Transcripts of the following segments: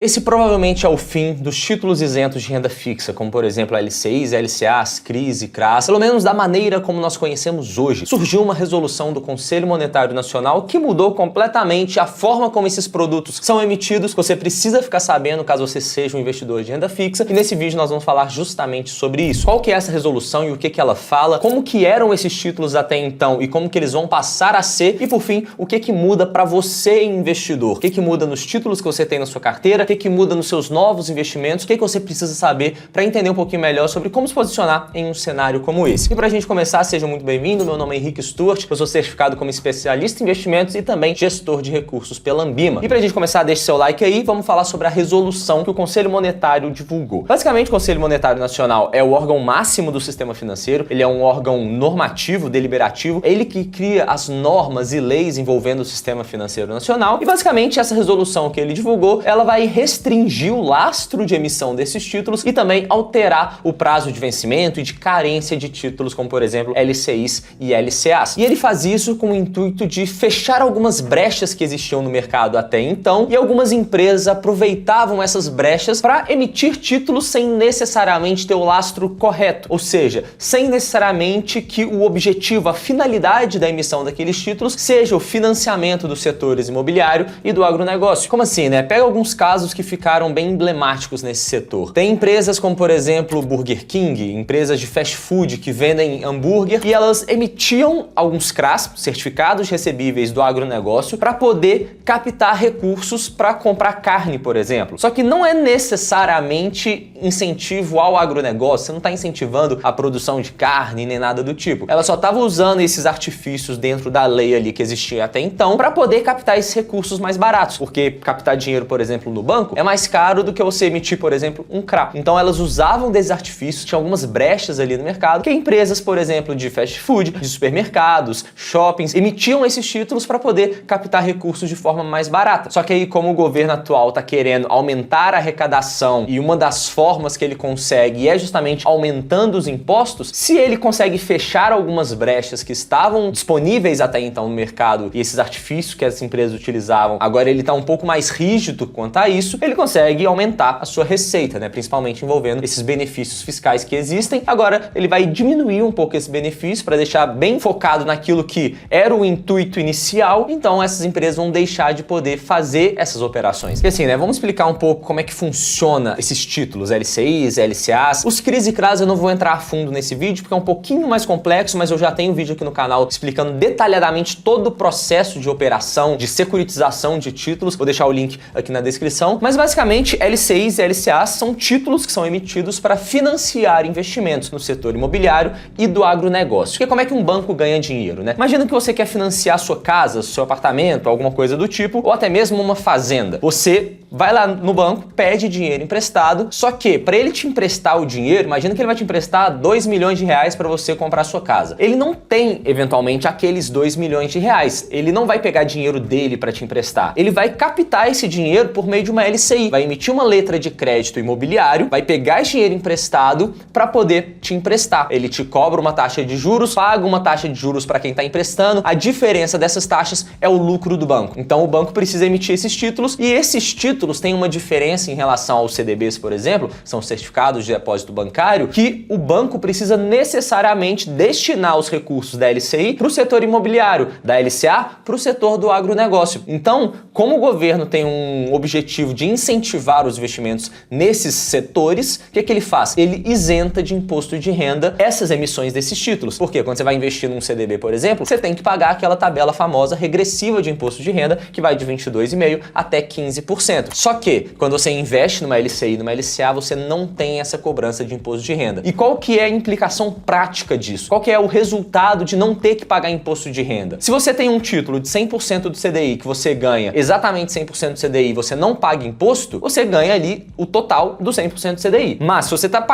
Esse provavelmente é o fim dos títulos isentos de renda fixa, como por exemplo LCIs, LCAs, CRIs e CRAs, pelo menos da maneira como nós conhecemos hoje. Surgiu uma resolução do Conselho Monetário Nacional que mudou completamente a forma como esses produtos são emitidos, que você precisa ficar sabendo caso você seja um investidor de renda fixa, e nesse vídeo nós vamos falar justamente sobre isso. Qual que é essa resolução e o que ela fala, como que eram esses títulos até então e como que eles vão passar a ser, e por fim, o que muda para você investidor, o que muda nos títulos que você tem na sua carteira, o que muda nos seus novos investimentos, o que você precisa saber para entender um pouquinho melhor sobre como se posicionar em um cenário como esse. E para a gente começar, seja muito bem-vindo, meu nome é Henrique Stuart, eu sou certificado como especialista em investimentos e também gestor de recursos pela Ambima. E para a gente começar, deixe seu like aí, vamos falar sobre a resolução que o Conselho Monetário divulgou. Basicamente, o Conselho Monetário Nacional é o órgão máximo do sistema financeiro, ele é um órgão normativo, deliberativo, é ele que cria as normas e leis envolvendo o sistema financeiro nacional, e basicamente essa resolução que ele divulgou, ela vai restringir o lastro de emissão desses títulos e também alterar o prazo de vencimento e de carência de títulos, como por exemplo LCIs e LCAs. E ele faz isso com o intuito de fechar algumas brechas que existiam no mercado até então, e algumas empresas aproveitavam essas brechas para emitir títulos sem necessariamente ter o lastro correto, ou seja, sem necessariamente que o objetivo, a finalidade da emissão daqueles títulos seja o financiamento dos setores imobiliário e do agronegócio. Como assim, né? Pega alguns casos que ficaram bem emblemáticos nesse setor. Tem empresas como, por exemplo, Burger King, empresas de fast food que vendem hambúrguer, e elas emitiam alguns CRAs, certificados recebíveis do agronegócio, para poder captar recursos para comprar carne, por exemplo. Só que não é necessariamente incentivo ao agronegócio, você não está incentivando a produção de carne nem nada do tipo. Ela só estava usando esses artifícios dentro da lei ali que existia até então para poder captar esses recursos mais baratos, porque captar dinheiro, por exemplo, no banco é mais caro do que você emitir, por exemplo, um CRA. Então elas usavam desses artifícios, tinha algumas brechas ali no mercado, que empresas, por exemplo, de fast food, de supermercados, shoppings, emitiam esses títulos para poder captar recursos de forma mais barata. Só que aí, como o governo atual está querendo aumentar a arrecadação, e uma das formas que ele consegue é justamente aumentando os impostos, se ele consegue fechar algumas brechas que estavam disponíveis até então no mercado, e esses artifícios que as empresas utilizavam, agora ele está um pouco mais rígido quanto a isso, ele consegue aumentar a sua receita, né? Principalmente envolvendo esses benefícios fiscais que existem. Agora ele vai diminuir um pouco esse benefício para deixar bem focado naquilo que era o intuito inicial, então essas empresas vão deixar de poder fazer essas operações. E assim, né? Vamos explicar um pouco como é que funciona esses títulos, LCIs, LCAs. Os CRIs e CRAs eu não vou entrar a fundo nesse vídeo, porque é um pouquinho mais complexo, mas eu já tenho um vídeo aqui no canal explicando detalhadamente todo o processo de operação, de securitização de títulos. Vou deixar o link aqui na descrição. Mas basicamente, LCIs e LCAs são títulos que são emitidos para financiar investimentos no setor imobiliário e do agronegócio. Porque como é que um banco ganha dinheiro, né? Imagina que você quer financiar sua casa, seu apartamento, alguma coisa do tipo, ou até mesmo uma fazenda. Você vai lá no banco, pede dinheiro emprestado, só que para ele te emprestar o dinheiro, imagina que ele vai te emprestar 2 milhões de reais para você comprar a sua casa. Ele não tem, eventualmente, aqueles 2 milhões de reais. Ele não vai pegar dinheiro dele para te emprestar. Ele vai captar esse dinheiro por meio de uma LCI, vai emitir uma letra de crédito imobiliário, vai pegar esse dinheiro emprestado para poder te emprestar. Ele te cobra uma taxa de juros, paga uma taxa de juros para quem está emprestando. A diferença dessas taxas é o lucro do banco. Então o banco precisa emitir esses títulos, e esses títulos têm uma diferença em relação aos CDBs, por exemplo, são certificados de depósito bancário, que o banco precisa necessariamente destinar os recursos da LCI para o setor imobiliário, da LCA para o setor do agronegócio. Então, como o governo tem um objetivo de incentivar os investimentos nesses setores, o que ele faz? Ele isenta de imposto de renda essas emissões desses títulos. Porque quando você vai investir num CDB, por exemplo, você tem que pagar aquela tabela famosa regressiva de imposto de renda, que vai de 22,5% até 15%. Só que, quando você investe numa LCI, numa LCA, você não tem essa cobrança de imposto de renda. E qual que é a implicação prática disso? Qual que é o resultado de não ter que pagar imposto de renda? Se você tem um título de 100% do CDI, que você ganha exatamente 100% do CDI e você não paga imposto, você ganha ali o total do 100% do CDI. Mas se você está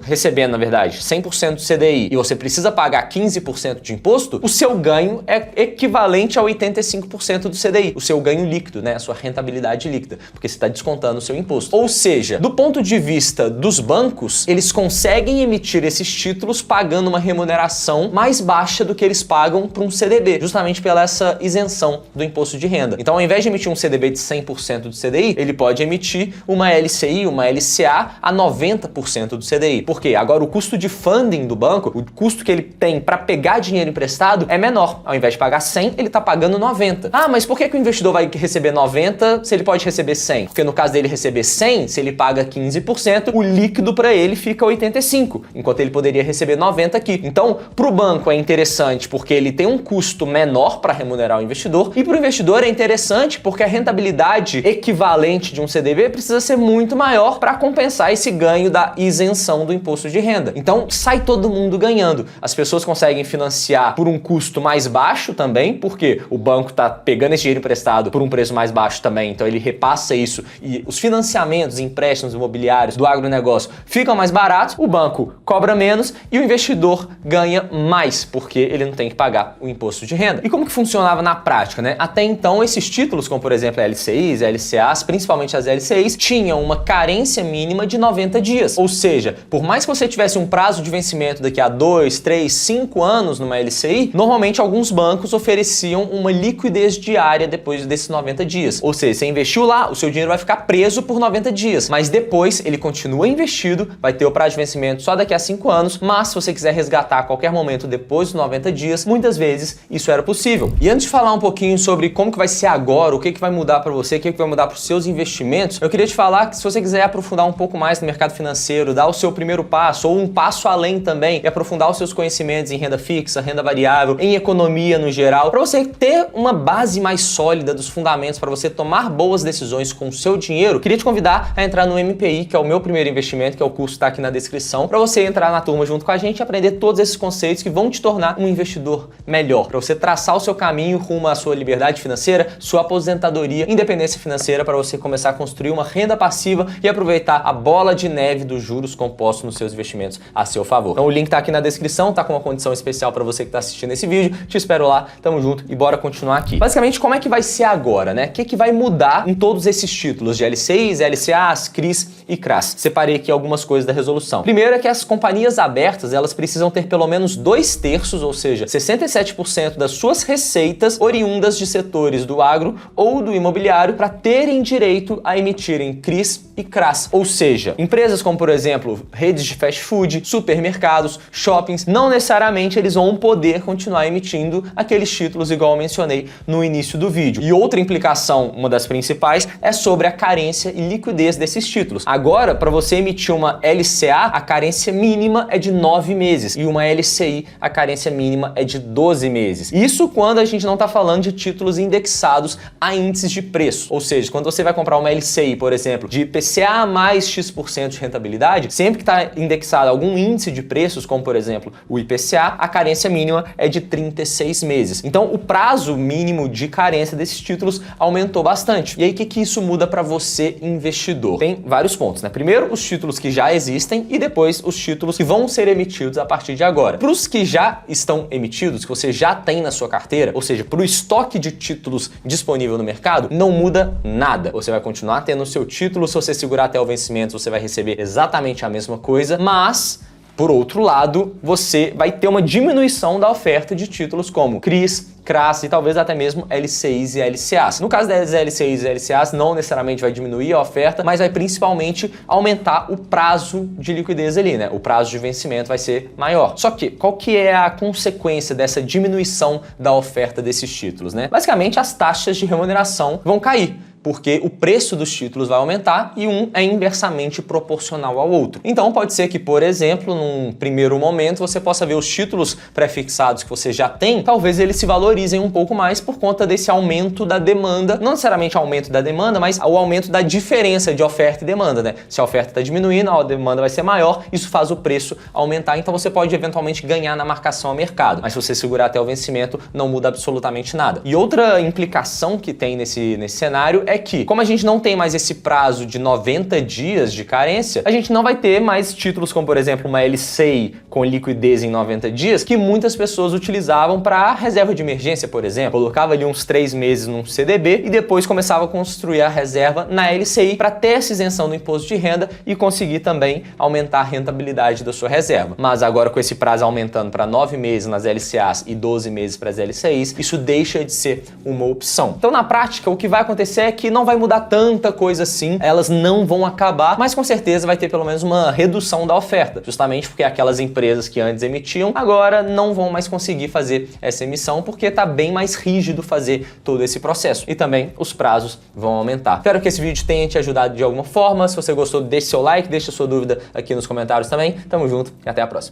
recebendo, na verdade, 100% do CDI e você precisa pagar 15% de imposto, o seu ganho é equivalente a 85% do CDI, o seu ganho líquido, né? A sua rentabilidade líquida. porque você está descontando o seu imposto. Ou seja, do ponto de vista dos bancos, eles conseguem emitir esses títulos pagando uma remuneração mais baixa do que eles pagam para um CDB, justamente pela essa isenção do imposto de renda. Então, ao invés de emitir um CDB de 100% do CDI, ele pode emitir uma LCI, uma LCA a 90% do CDI. Por quê? Agora o custo de funding do banco, o custo que ele tem para pegar dinheiro emprestado é menor. Ao invés de pagar 100, ele está pagando 90. Ah, mas por que o investidor vai receber 90 se ele pode receber 100? Porque no caso dele receber 100, se ele paga 15%, o líquido para ele fica 85, enquanto ele poderia receber 90 aqui. Então, para o banco é interessante porque ele tem um custo menor para remunerar o investidor, e para o investidor é interessante porque a rentabilidade equivalente de um CDB precisa ser muito maior para compensar esse ganho da isenção do imposto de renda. Então, sai todo mundo ganhando. As pessoas conseguem financiar por um custo mais baixo também, porque o banco está pegando esse dinheiro emprestado por um preço mais baixo também, então ele repassa isso e os financiamentos, empréstimos imobiliários do agronegócio ficam mais baratos, o banco cobra menos e o investidor ganha mais, porque ele não tem que pagar o imposto de renda. E como que funcionava na prática, né? Até então, esses títulos, como por exemplo LCIs, LCAs, principalmente as LCIs, tinham uma carência mínima de 90 dias. Ou seja, por mais que você tivesse um prazo de vencimento daqui a 2, 3, 5 anos numa LCI, normalmente alguns bancos ofereciam uma liquidez diária depois desses 90 dias. Ou seja, você investiu lá, o seu dinheiro vai ficar preso por 90 dias, mas depois ele continua investido, vai ter o prazo de vencimento só daqui a 5 anos, mas se você quiser resgatar a qualquer momento depois dos 90 dias, muitas vezes isso era possível. E antes de falar um pouquinho sobre como que vai ser agora, o que vai mudar para você, o que vai mudar para os seus investimentos, eu queria te falar que se você quiser aprofundar um pouco mais no mercado financeiro, dar o seu primeiro passo ou um passo além também e aprofundar os seus conhecimentos em renda fixa, renda variável, em economia no geral, para você ter uma base mais sólida dos fundamentos para você tomar boas decisões com o seu dinheiro, queria te convidar a entrar no MPI, que é o meu primeiro investimento, que é o curso que está aqui na descrição, para você entrar na turma junto com a gente e aprender todos esses conceitos que vão te tornar um investidor melhor, para você traçar o seu caminho rumo à sua liberdade financeira, sua aposentadoria, independência financeira, para você começar a construir uma renda passiva e aproveitar a bola de neve dos juros compostos nos seus investimentos a seu favor. Então o link tá aqui na descrição, tá com uma condição especial para você que tá assistindo esse vídeo. Te espero lá, tamo junto e bora continuar aqui. Basicamente, como é que vai ser agora, né? O que vai mudar em todos esses títulos de LCIs, LCAs, CRIs e CRAs? Separei aqui algumas coisas da resolução. Primeiro é que as companhias abertas, elas precisam ter pelo menos 2/3, ou seja, 67% das suas receitas oriundas de setores do agro ou do imobiliário para terem direito a emitirem CRIs e CRAs. Ou seja, empresas como, por exemplo, redes de fast food, supermercados, shoppings, não necessariamente eles vão poder continuar emitindo aqueles títulos igual eu mencionei no início do vídeo. E outra implicação, uma das principais, é sobre a carência e liquidez desses títulos. Agora, para você emitir uma LCA, a carência mínima é de 9 meses e uma LCI, a carência mínima é de 12 meses. Isso quando a gente não está falando de títulos indexados a índices de preço. Ou seja, quando você vai comprar uma LCI, por exemplo, de IPCA mais X% de rentabilidade, sempre que está indexado a algum índice de preços, como por exemplo o IPCA, a carência mínima é de 36 meses. Então o prazo mínimo de carência desses títulos aumentou bastante. E aí o que isso muda para você, investidor? Tem vários pontos, né? Primeiro, os títulos que já existem e depois os títulos que vão ser emitidos a partir de agora. Para os que já estão emitidos, que você já tem na sua carteira, ou seja, para o estoque de títulos disponível no mercado, não muda nada. Você vai continuar tendo o seu título, se você segurar até o vencimento, você vai receber exatamente a mesma coisa, mas por outro lado, você vai ter uma diminuição da oferta de títulos como CRIs, CRAs e talvez até mesmo LCIs e LCAs. No caso das LCIs e LCAs, não necessariamente vai diminuir a oferta, mas vai principalmente aumentar o prazo de liquidez ali, né? O prazo de vencimento vai ser maior. Só que, qual que é a consequência dessa diminuição da oferta desses títulos, né? Basicamente, as taxas de remuneração vão cair, porque o preço dos títulos vai aumentar e um é inversamente proporcional ao outro. Então pode ser que, por exemplo, num primeiro momento você possa ver os títulos pré-fixados que você já tem, talvez eles se valorizem um pouco mais por conta desse aumento da demanda, não necessariamente aumento da demanda, mas o aumento da diferença de oferta e demanda, né? Se a oferta está diminuindo, a demanda vai ser maior, isso faz o preço aumentar, então você pode eventualmente ganhar na marcação ao mercado, mas se você segurar até o vencimento, não muda absolutamente nada. E outra implicação que tem nesse cenário é é que, como a gente não tem mais esse prazo de 90 dias de carência, a gente não vai ter mais títulos como, por exemplo, uma LCI com liquidez em 90 dias, que muitas pessoas utilizavam para reserva de emergência, por exemplo. Colocava ali uns 3 meses num CDB e depois começava a construir a reserva na LCI para ter essa isenção do imposto de renda e conseguir também aumentar a rentabilidade da sua reserva. Mas agora, com esse prazo aumentando para 9 meses nas LCAs e 12 meses para as LCIs, isso deixa de ser uma opção. Então, na prática, o que vai acontecer é que não vai mudar tanta coisa assim, elas não vão acabar, mas com certeza vai ter pelo menos uma redução da oferta, justamente porque aquelas empresas que antes emitiam, agora não vão mais conseguir fazer essa emissão, porque está bem mais rígido fazer todo esse processo. E também os prazos vão aumentar. Espero que esse vídeo tenha te ajudado de alguma forma. Se você gostou, deixe seu like, deixe a sua dúvida aqui nos comentários também. Tamo junto e até a próxima.